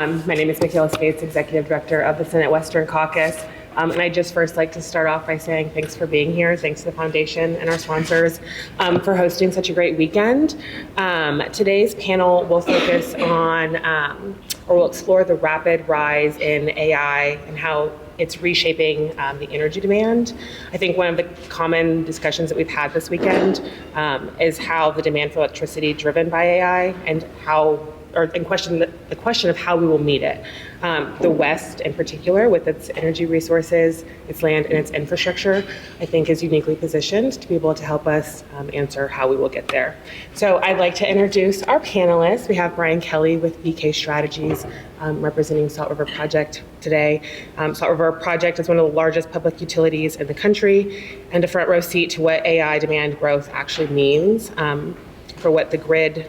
My name is Mikalah, Executive Director of the Senate Western Caucus. And I'd just first like to start off by saying thanks for being here. Thanks to the foundation and our sponsors for hosting such a great weekend. Today's panel will focus on, or will explore the rapid rise in AI and how it's reshaping the energy demand. I think one of the common discussions that we've had this weekend is how the demand for electricity driven by AI and the question of how we will meet it. The West, in particular, with its energy resources, its land, and its infrastructure, I think is uniquely positioned to be able to help us answer how we will get there. So I'd like to introduce our panelists. We have Brian Kelly with BK Strategies, representing Salt River Project today. Salt River Project is one of the largest public utilities in the country and a front row seat to what AI demand growth actually means for what the grid,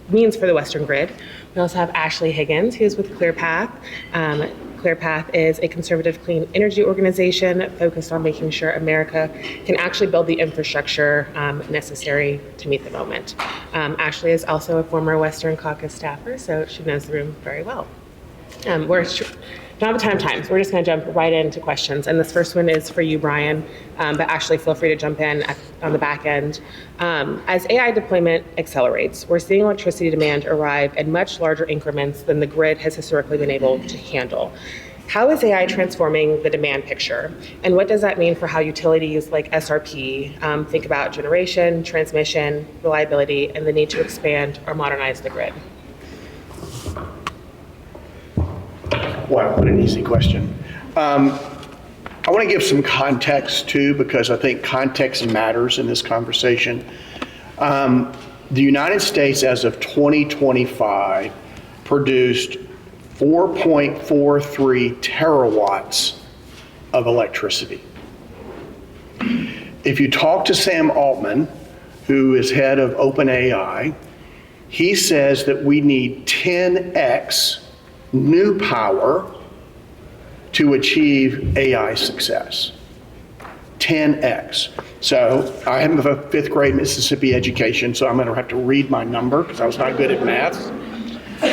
means for the Western grid. We also have Ashley Higgins, who's with ClearPath. ClearPath is a conservative clean energy organization focused on making sure America can actually build the infrastructure necessary to meet the moment. Ashley is also a former Western Caucus staffer, so she knows the room very well. We don't have time, so we're just going to jump right into questions. And this first one is for you, Brian, but Ashley, feel free to jump in on the back end. As AI deployment accelerates, we're seeing electricity demand arrive in much larger increments than the grid has historically been able to handle. How is AI transforming the demand picture? And what does that mean for how utilities like SRP think about generation, transmission, reliability, and the need to expand or modernize the grid? Wow, what an easy question. I want to give some context too, because I think context matters in this conversation. The United States, as of 2025, produced 4.43 terawatts of electricity. If you talk to Sam Altman, who is head of OpenAI, he says that we need 10x new power to achieve AI success. 10x. So I have a fifth grade Mississippi education, so I'm going to have to read my number because I was not good at math.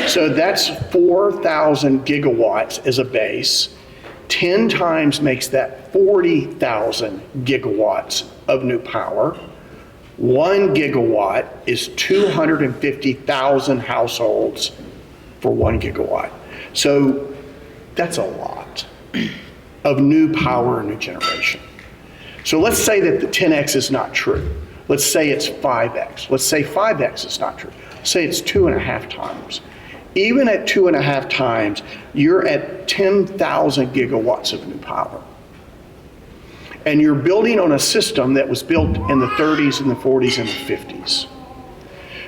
So that's 4,000 gigawatts as a base. 10 times makes that 40,000 gigawatts of new power. 1 gigawatt is 250,000 households for 1 gigawatt. So that's a lot of new power and new generation. So let's say that the 10x is not true. Let's say it's 5x. Let's say 5x is not true. Say it's 2.5 times. Even at 2.5 times, you're at 10,000 gigawatts of new power. And you're building on a system that was built in the 30s and the 40s and the 50s.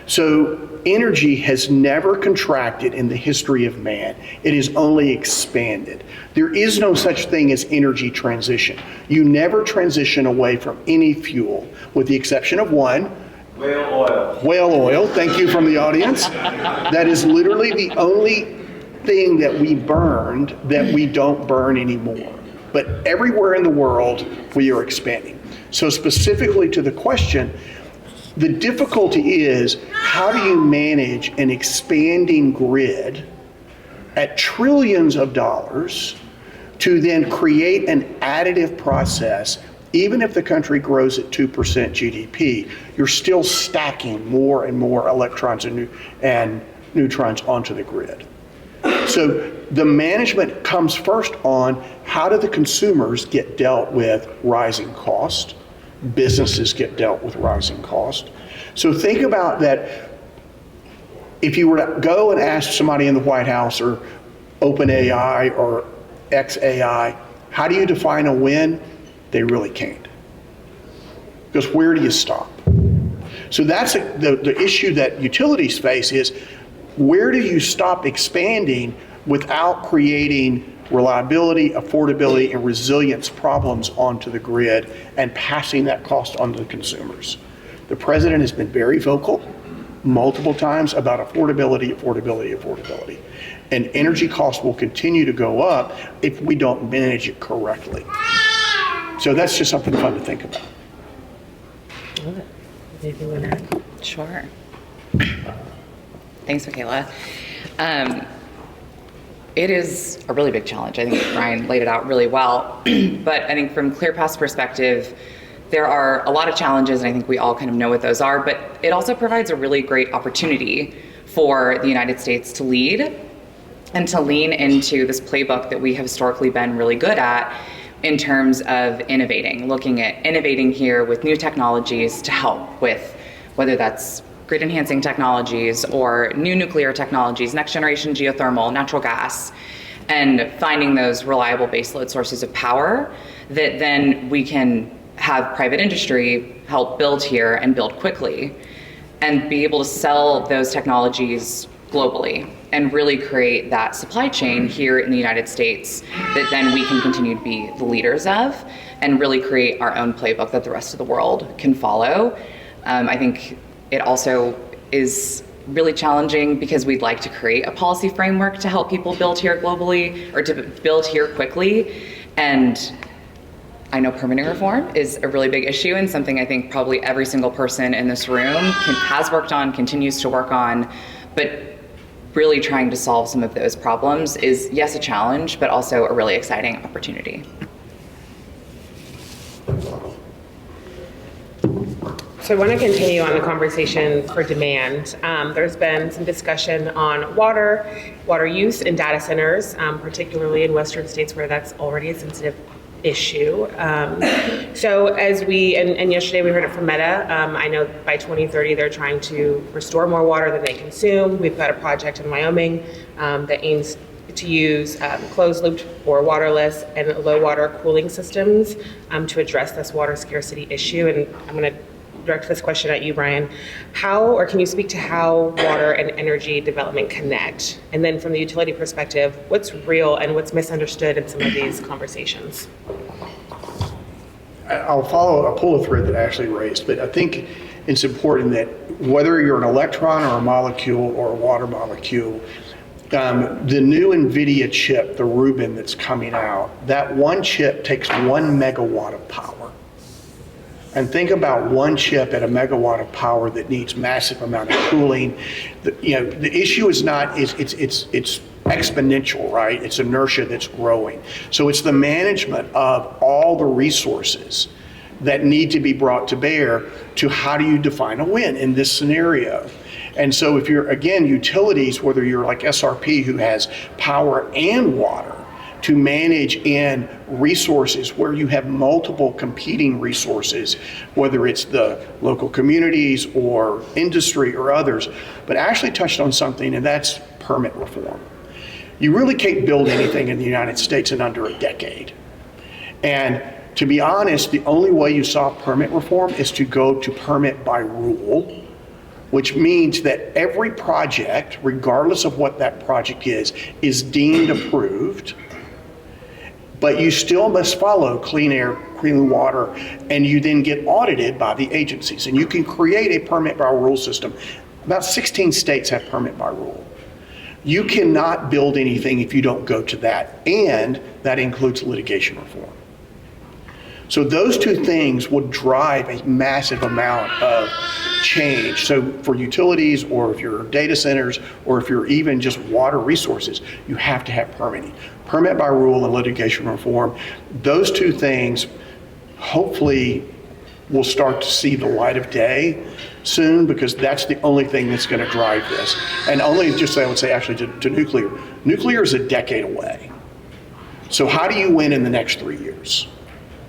So energy has never contracted in the history of man. It has only expanded. There is no such thing as energy transition. You never transition away from any fuel, with the exception of one. Whale oil. Whale oil, thank you from the audience. That is literally the only thing that we burned that we don't burn anymore. But everywhere in the world, we are expanding. So specifically to the question, the difficulty is, how do you manage an expanding grid at trillions of dollars to then create an additive process? Even if the country grows at 2% GDP, you're still stacking more and more electrons and neutrons onto the grid. So the management comes first on how do the consumers get dealt with rising cost, businesses get dealt with rising cost. So think about that. If you were to go and ask somebody in the White House or OpenAI or XAI, how do you define a win? They really can't. Because where do you stop? So that's the issue that utilities face is, where do you stop expanding without creating reliability, affordability, and resilience problems onto the grid and passing that cost on to the consumers? The president has been very vocal multiple times about affordability, affordability, affordability. And energy costs will continue to go up if we don't manage it correctly. So that's just something fun to think about. Love it. Anything to add? Sure. Thanks, Mikalah. It is a really big challenge. I think Brian laid it out really well. But I think from ClearPath's perspective, there are a lot of challenges, and I think we all kind of know what those are, but it also provides a really great opportunity for the United States to lead and to lean into this playbook that we have historically been really good at in terms of innovating, looking at innovating here with new technologies to help with whether that's grid enhancing technologies or new nuclear technologies, next generation geothermal, natural gas, and finding those reliable baseload sources of power that then we can have private industry help build here and build quickly and be able to sell those technologies globally and really create that supply chain here in the United States that then we can continue to be the leaders of and really create our own playbook that the rest of the world can follow. I think it also is really challenging because we'd like to create a policy framework to help people build here globally or to build here quickly. And I know permitting reform is a really big issue and something I think probably every single person in this room has worked on, continues to work on, but really trying to solve some of those problems is, yes, a challenge, but also a really exciting opportunity. So I want to continue on the conversation for demand. There's been some discussion on water use in data centers, particularly in Western states where that's already a sensitive issue. So as and yesterday we heard it from Meta, I know by 2030 they're trying to restore more water than they consume. We've got a project in Wyoming that aims to use closed loop or waterless and low water cooling systems to address this water scarcity issue. And I'm going to direct this question at you, Brian. Can you speak to how water and energy development connect? And then from the utility perspective, what's real and what's misunderstood in some of these conversations? I'll pull a thread that Ashley raised, but I think it's important that whether you're an electron or a molecule or a water molecule, the new NVIDIA chip, the Rubin that's coming out, that one chip takes 1 megawatt of power. And think about one chip at a megawatt of power that needs massive amount of cooling. The issue is not, it's exponential, right? It's inertia that's growing. So it's the management of all the resources that need to be brought to bear to how do you define a win in this scenario. And so if you're, again, utilities, whether you're like SRP who has power and water, to manage in resources where you have multiple competing resources, whether it's the local communities or industry or others. But Ashley touched on something, and that's permit reform. You really can't build anything in the United States in under a decade. And to be honest, the only way you solve permit reform is to go to permit by rule, which means that every project, regardless of what that project is deemed approved. But you still must follow clean air, clean water, and you then get audited by the agencies. And you can create a permit by rule system. About 16 states have permit by rule. You cannot build anything if you don't go to that, and that includes litigation reform. So those two things will drive a massive amount of change. So for utilities, or if you're data centers, or if you're even just water resources, you have to have permitting. Permit by rule and litigation reform, those two things hopefully will start to see the light of day soon, because that's the only thing that's going to drive this. And only just, I would say actually to nuclear. Nuclear is a decade away. So how do you win in the next 3 years?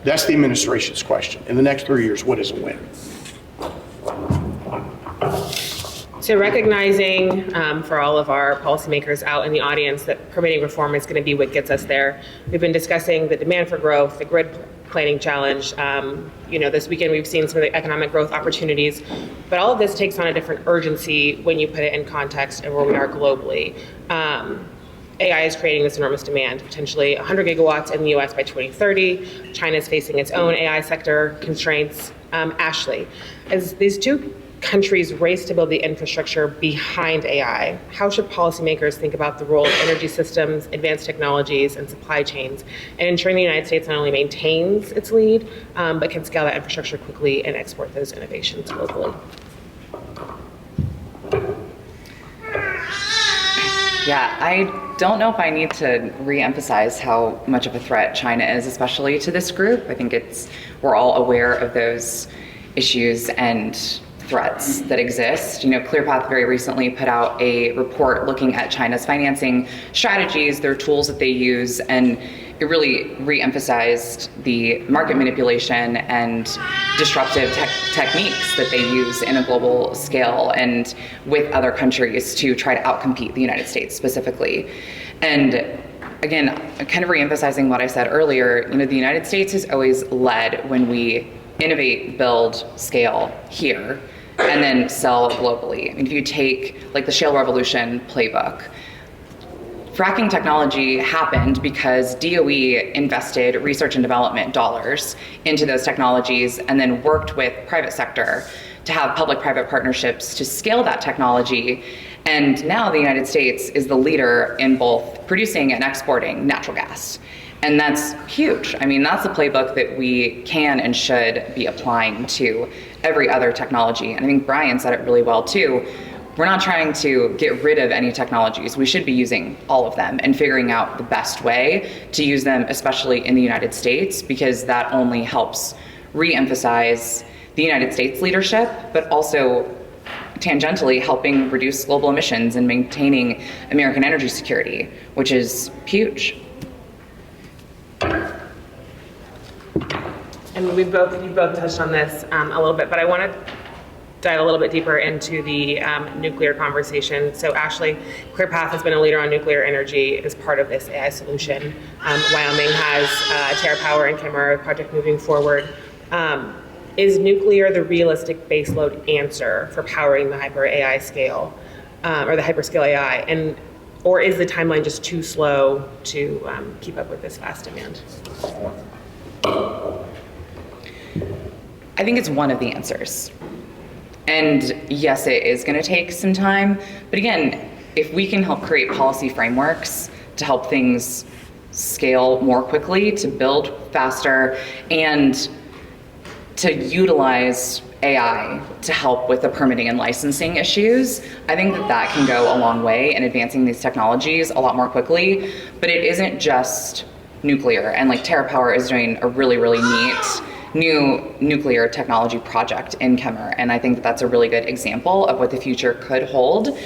That's the administration's question. In the next 3 years, what is a win? So recognizing for all of our policymakers out in the audience that permitting reform is going to be what gets us there. We've been discussing the demand for growth, the grid planning challenge. This weekend we've seen some of the economic growth opportunities, but all of this takes on a different urgency when you put it in context of where we are globally. AI is creating this enormous demand, potentially 100 gigawatts in the US by 2030. China is facing its own AI sector constraints. Ashley, as these two countries race to build the infrastructure behind AI, how should policymakers think about the role of energy systems, advanced technologies, and supply chains, and ensuring the United States not only maintains its lead, but can scale that infrastructure quickly and export those innovations globally? Yeah, I don't know if I need to re-emphasize how much of a threat China is, especially to this group. I think we're all aware of those issues and threats that exist. ClearPath very recently put out a report looking at China's financing strategies, their tools that they use, and it really re-emphasized the market manipulation and disruptive techniques that they use in a global scale and with other countries to try to outcompete the United States specifically. And again, kind of re-emphasizing what I said earlier, the United States has always led when we innovate, build, scale here, and then sell globally. I mean, if you take like the shale revolution playbook, fracking technology happened because DOE invested research and development dollars into those technologies and then worked with private sector to have public-private partnerships to scale that technology. And now the United States is the leader in both producing and exporting natural gas. And that's huge. I mean, that's the playbook that we can and should be applying to every other technology. And I think Brian said it really well too. We're not trying to get rid of any technologies. We should be using all of them and figuring out the best way to use them, especially in the United States, because that only helps re-emphasize the United States leadership, but also tangentially helping reduce global emissions and maintaining American energy security, which is huge. And you both touched on this a little bit, but I want to dive a little bit deeper into the nuclear conversation. So Ashley, ClearPath has been a leader on nuclear energy as part of this AI solution. Wyoming has TerraPower and Camera project moving forward. Is nuclear the realistic baseload answer for powering the hyper AI scale, or the hyperscale AI? Or is the timeline just too slow to keep up with this fast demand? I think it's one of the answers. And yes, it is going to take some time. But again, if we can help create policy frameworks to help things scale more quickly, to build faster, and to utilize AI to help with the permitting and licensing issues, I think that can go a long way in advancing these technologies a lot more quickly. But it isn't just nuclear. And like TerraPower is doing a really, really neat new nuclear technology project in Kemmer. And I think that's a really good example of what the future could hold,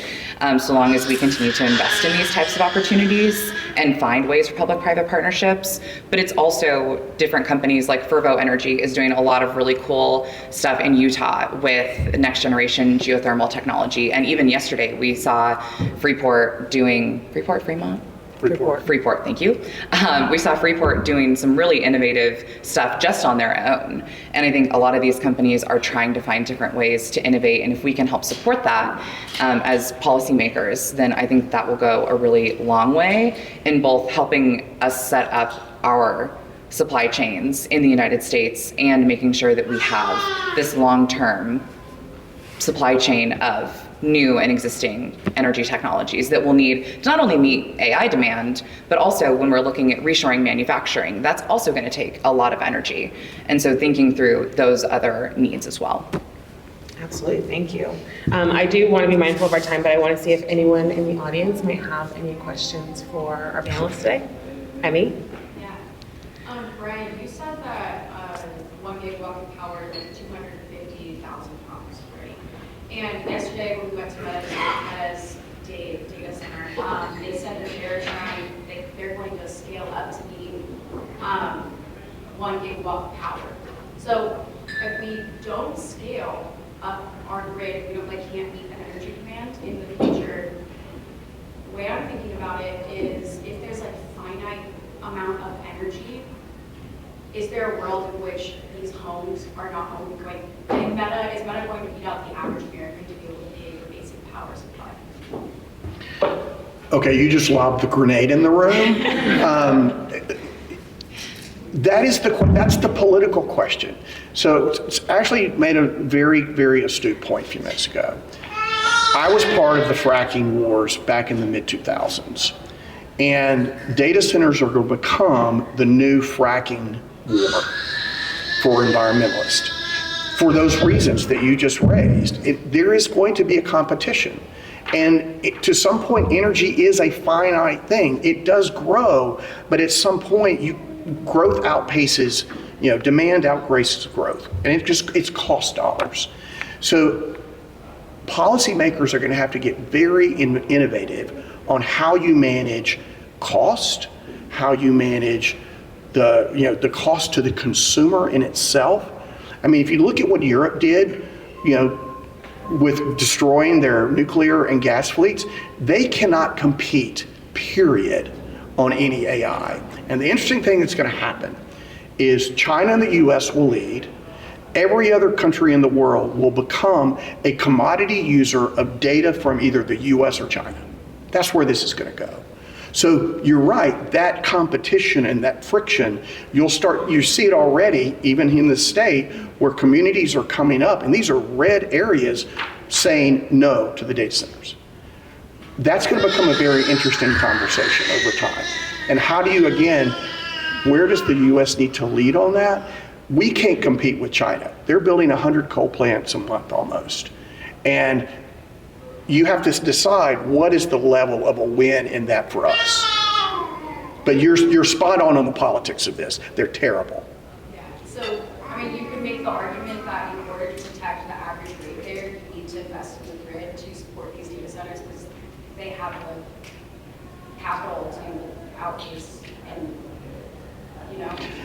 so long as we continue to invest in these types of opportunities and find ways for public-private partnerships. But it's also different companies like Fervo Energy is doing a lot of really cool stuff in Utah with next generation geothermal technology. And even yesterday we saw Freeport, thank you. We saw Freeport doing some really innovative stuff just on their own. And I think a lot of these companies are trying to find different ways to innovate. And if we can help support that as policymakers, then I think that will go a really long way in both helping us set up our supply chains in the United States and making sure that we have this long-term supply chain of new and existing energy technologies that will need to not only meet AI demand, but also when we're looking at reshoring manufacturing, that's also going to take a lot of energy. And so thinking through those other needs as well. Absolutely, thank you. I do want to be mindful of our time, but I want to see if anyone in the audience may have any questions for our panelists today. Emmy? Yeah. Brian, you said that 1 gigawatt of power is 250,000 pounds, right? And yesterday when we went to Meta's data center, they said that they're going to scale up to be 1 gigawatt of power. So if we don't scale up our grid, if we can't meet the energy demand in the future, the way I'm thinking about it is if there's a finite amount of energy, is there a world in which these homes are not only going, is Meta going to beat out the average American to be able to pay the basic power supply? Okay, you just lobbed the grenade in the room. That's the political question. So Ashley made a very, very astute point a few minutes ago. I was part of the fracking wars back in the mid-2000s. And data centers are going to become the new fracking war for environmentalists. For those reasons that you just raised, there is going to be a competition. And to some point, energy is a finite thing. It does grow, but at some point, growth outpaces, demand outpaces growth. And it's cost dollars. So policymakers are going to have to get very innovative on how you manage cost, how you manage the cost to the consumer in itself. I mean, if you look at what Europe did, with destroying their nuclear and gas fleets, they cannot compete, period, on any AI. And the interesting thing that's going to happen is China and the US will lead. Every other country in the world will become a commodity user of data from either the US or China. That's where this is going to go. So you're right, that competition and that friction, you see it already, even in the state, where communities are coming up, and these are red areas, saying no to the data centers. That's going to become a very interesting conversation over time. And how do you, again, where does the US need to lead on that? We can't compete with China. They're building 100 coal plants a month almost. And you have to decide what is the level of a win in that for us. But you're spot on the politics of this. They're terrible. Yeah, so, you could make the argument that in order to protect the average ratepayer, you need to invest in the grid to support these data centers because they have the capital to outpace and,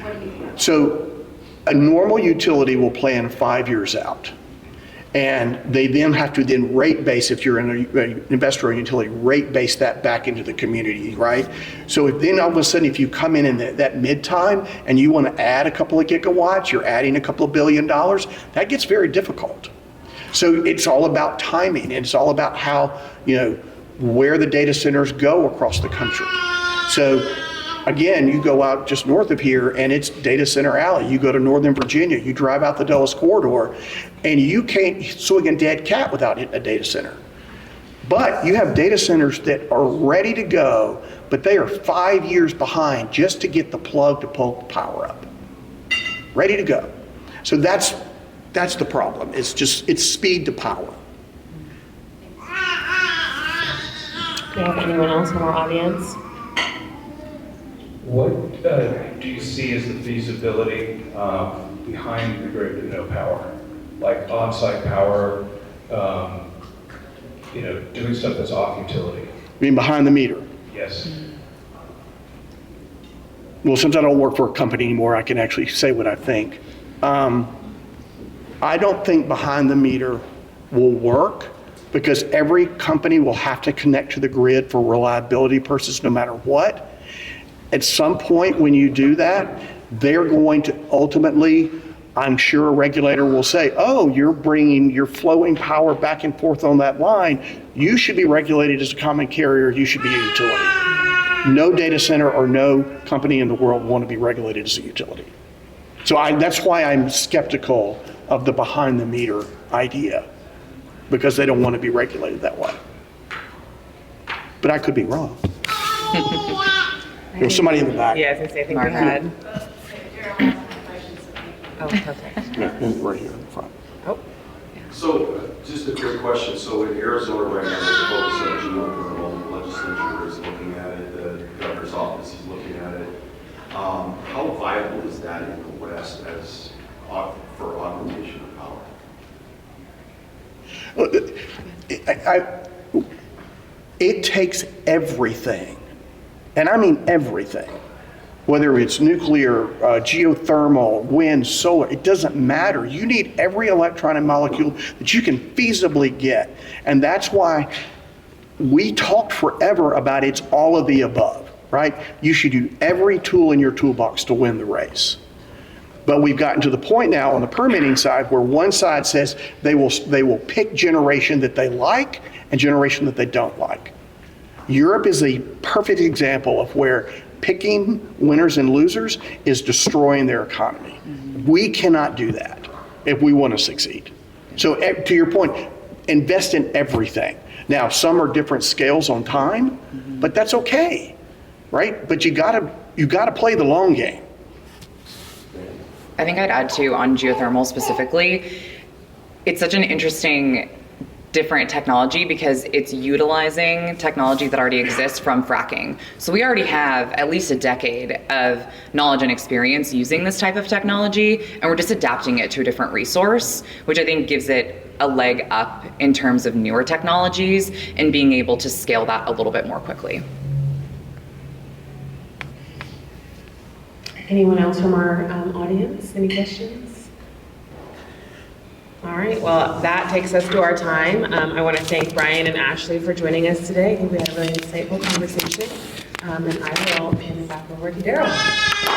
what do you think? So a normal utility will plan 5 years out. And they then have to rate base, if you're an investor or utility, rate base that back into the community, right? So then all of a sudden, if you come in that mid-time and you want to add a couple of gigawatts, you're adding a couple of $1 billion, that gets very difficult. So it's all about timing, and it's all about how, where the data centers go across the country. So again, you go out just north of here and it's data center alley. You go to Northern Virginia, you drive out the Dulles corridor, and you can't swing a dead cat without hitting a data center. But you have data centers that are ready to go, but they are 5 years behind just to get the plug to pull the power up. Ready to go. So that's the problem. It's speed to power. Do you have anyone else in our audience? What do you see as the feasibility behind the grid to no power? Like on-site power, doing stuff that's off utility? I mean, behind the meter. Yes. Well, since I don't work for a company anymore, I can actually say what I think. I don't think behind the meter will work because every company will have to connect to the grid for reliability purposes no matter what. At some point when you do that, they're going to ultimately, I'm sure a regulator will say, oh, you're flowing power back and forth on that line. You should be regulated as a common carrier. You should be a utility. No data center or no company in the world want to be regulated as a utility. So that's why I'm skeptical of the behind the meter idea, because they don't want to be regulated that way. But I could be wrong. There's somebody in the back. Yeah, I was going to say, I think we had. Oh, perfect. Yeah, right here in the front. Oh. So, just a quick question. So in Arizona right now, there's a focus on geothermal. The legislature is looking at it. The governor's office is looking at it. How viable is that in the West as for augmentation of power? It takes everything, and I mean everything, whether it's nuclear, geothermal, wind, solar, it doesn't matter. You need every electron and molecule that you can feasibly get. And that's why we talked forever about it's all of the above, right? You should use every tool in your toolbox to win the race. But we've gotten to the point now on the permitting side where one side says they will pick generation that they like and generation that they don't like. Europe is a perfect example of where picking winners and losers is destroying their economy. We cannot do that if we want to succeed. So to your point, invest in everything. Now, some are different scales on time, but that's okay, right? But you gotta play the long game. I think I'd add too on geothermal specifically, it's such an interesting different technology because it's utilizing technology that already exists from fracking. So we already have at least a decade of knowledge and experience using this type of technology, and we're just adapting it to a different resource, which I think gives it a leg up in terms of newer technologies and being able to scale that a little bit more quickly. Anyone else from our audience? Any questions? All right, well, that takes us to our time. I want to thank Brian and Ashley for joining us today. I think we had a really insightful conversation. And I will hand it back over to Daryl.